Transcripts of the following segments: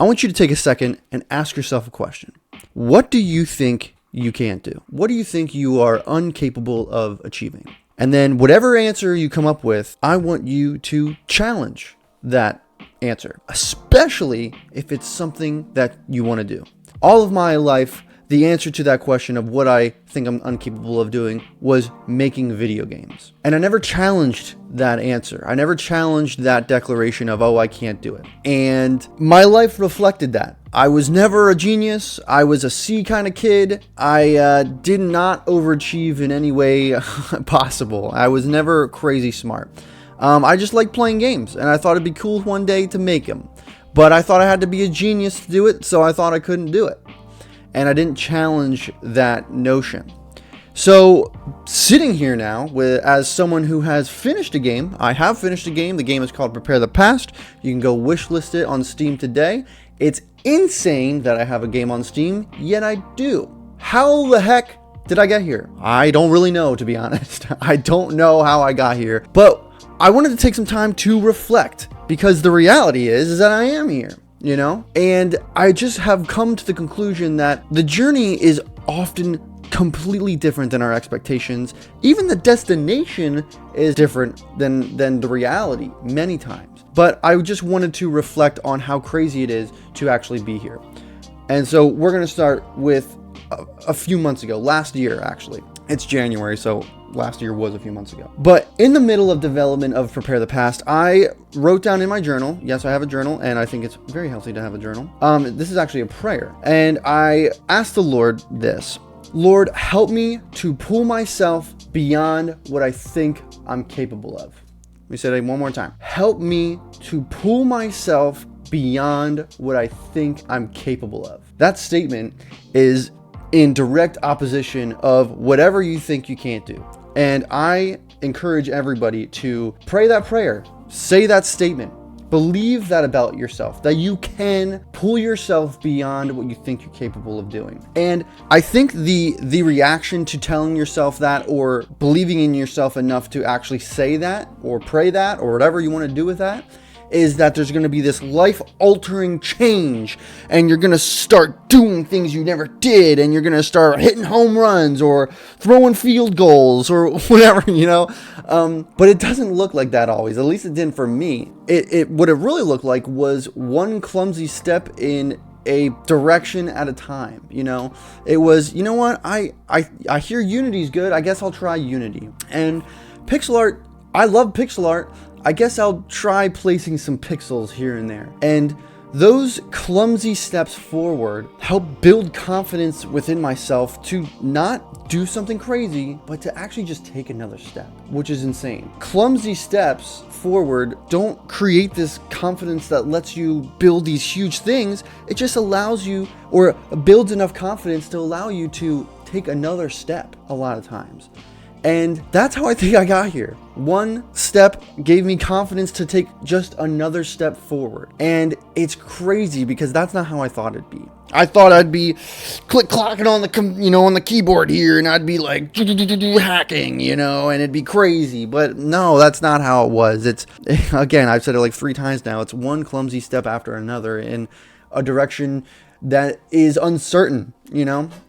I want you to take a second and ask yourself a question. What do you think you can't do? What do you think you are incapable of achieving? And then whatever answer you come up with, I want you to challenge that answer, especially if it's something that you want to do. All of my life, the answer to that question of what I think I'm incapable of doing was making video games. And I never challenged that answer. I never challenged that declaration of, oh, I can't do it. And my life reflected that. I was never a genius. I was a C kind of kid. I did not overachieve in any way possible. I was never crazy smart. I just liked playing games, and I thought it'd be cool one day to make them. But I thought I had to be a genius to do it, so I thought I couldn't do it. And I didn't challenge that notion. So sitting here now as someone who has finished a game, I have finished a game. The game is called Prepare the Past. You can go wishlist it on Steam today. It's insane that I have a game on Steam, yet I do. How the heck did I get here? I don't really know, to be honest. I don't know how I got here, but I wanted to take some time to reflect, because the reality is that I am here. And I just have come to the conclusion that the journey is often completely different than our expectations. Even the destination is different than the reality many times. But I just wanted to reflect on how crazy it is to actually be here. And so we're going to start with a few months ago, last year actually. It's January, so last year was a few months ago. But in the middle of development of Prepare the Past, I wrote down in my journal, yes, I have a journal, and I think it's very healthy to have a journal. This is actually a prayer. And I asked the Lord this: Lord, help me to pull myself beyond what I think I'm capable of. Let me say that one more time. Help me to pull myself beyond what I think I'm capable of. That statement is in direct opposition of whatever you think you can't do. And I encourage everybody to pray that prayer, say that statement, believe that about yourself, that you can pull yourself beyond what you think you're capable of doing. And I think the reaction to telling yourself that, or believing in yourself enough to actually say that or pray that or whatever you want to do with that, is that there's going to be this life-altering change, and you're going to start doing things you never did, and you're going to start hitting home runs or throwing field goals or whatever, but it doesn't look like that always. At least it didn't for me. What it really looked like was one clumsy step in a direction at a time. It was, what, I hear Unity's good, I guess I'll try Unity. And pixel art, I love pixel art, I guess I'll try placing some pixels here and there. And those clumsy steps forward help build confidence within myself to not do something crazy, but to actually just take another step, which is insane. Clumsy steps forward don't create this confidence that lets you build these huge things. It just allows you, or builds enough confidence to allow you to take another step a lot of times. And that's how I think I got here. One step gave me confidence to take just another step forward. And it's crazy because that's not how I thought it'd be. I thought I'd be click-clocking on the on the keyboard here, and I'd be like hacking, and it'd be crazy. But no, that's not how it was. It's, again, I've said it like 3 times now. It's one clumsy step after another in a direction that is uncertain,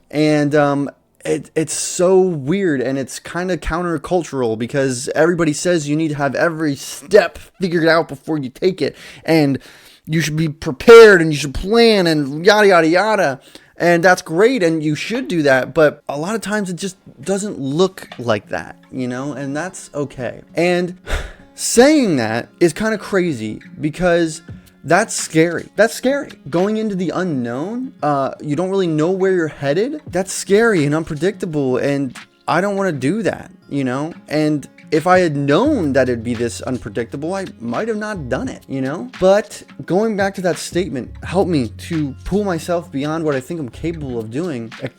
and it's so weird, and it's kind of countercultural because everybody says you need to have every step figured out before you take it, and you should be prepared, and you should plan, and yada yada yada, and that's great, and you should do that, but a lot of times it just doesn't look like that, and that's okay. And saying that is kind of crazy because that's scary. That's scary. Going into the unknown, you don't really know where you're headed. That's scary and unpredictable, and I don't want to do that, And if I had known that it'd be this unpredictable, I might have not done it, But going back to that statement, help me to pull myself beyond what I think I'm capable of doing. It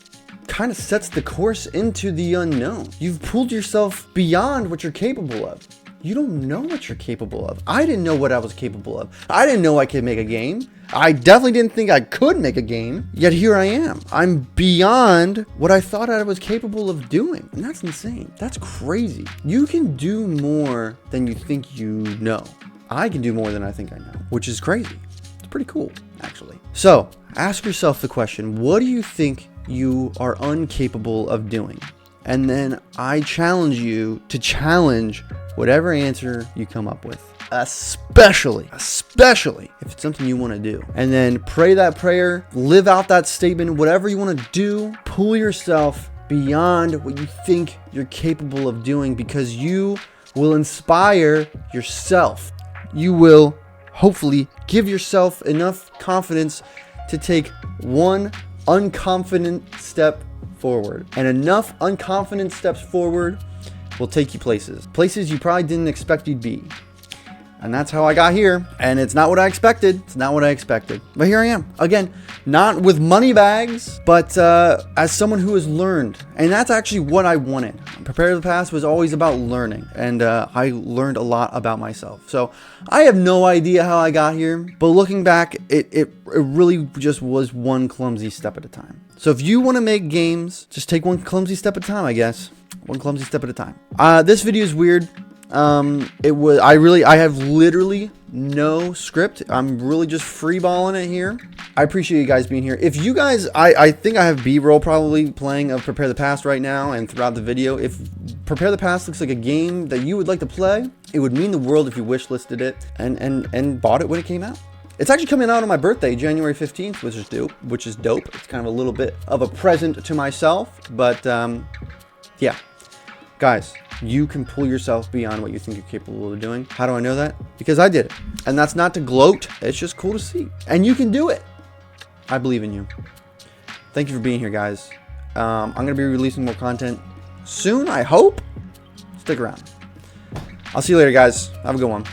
kind of sets the course into the unknown. You've pulled yourself beyond what you're capable of. You don't know what you're capable of. I didn't know what I was capable of. I didn't know I could make a game. I definitely didn't think I could make a game. Yet here I am. I'm beyond what I thought I was capable of doing. And that's insane. That's crazy. You can do more than you think you know. I can do more than I think I know, which is crazy. It's pretty cool, actually. So ask yourself the question, what do you think you are incapable of doing? And then I challenge you to challenge whatever answer you come up with, especially if it's something you want to do. And then pray that prayer, live out that statement, whatever you want to do, pull yourself beyond what you think you're capable of doing, because you will inspire yourself. You will hopefully give yourself enough confidence to take one unconfident step forward. And enough unconfident steps forward will take you places you probably didn't expect you'd be. And that's how I got here. And it's not what I expected. But here I am. Again, not with money bags, but as someone who has learned. And that's actually what I wanted. Prepare the Past was always about learning. And I learned a lot about myself. So I have no idea how I got here. But looking back, it really just was one clumsy step at a time. So if you want to make games, just take one clumsy step at a time, I guess. One clumsy step at a time. This video is weird. I have literally no script. I'm really just freeballing it here. I appreciate you guys being here. If you guys, I think I have B-roll probably playing of Prepare the Past right now and throughout the video. If Prepare the Past looks like a game that you would like to play, it would mean the world if you wish listed it and bought it when it came out. It's actually coming out on my birthday, January 15th, which is dope. It's kind of a little bit of a present to myself, but yeah. Guys, you can pull yourself beyond what you think you're capable of doing. How do I know that? Because I did it. And that's not to gloat. It's just cool to see. And you can do it. I believe in you. Thank you for being here, guys. I'm going to be releasing more content soon, I hope. Stick around. I'll see you later, guys. Have a good one.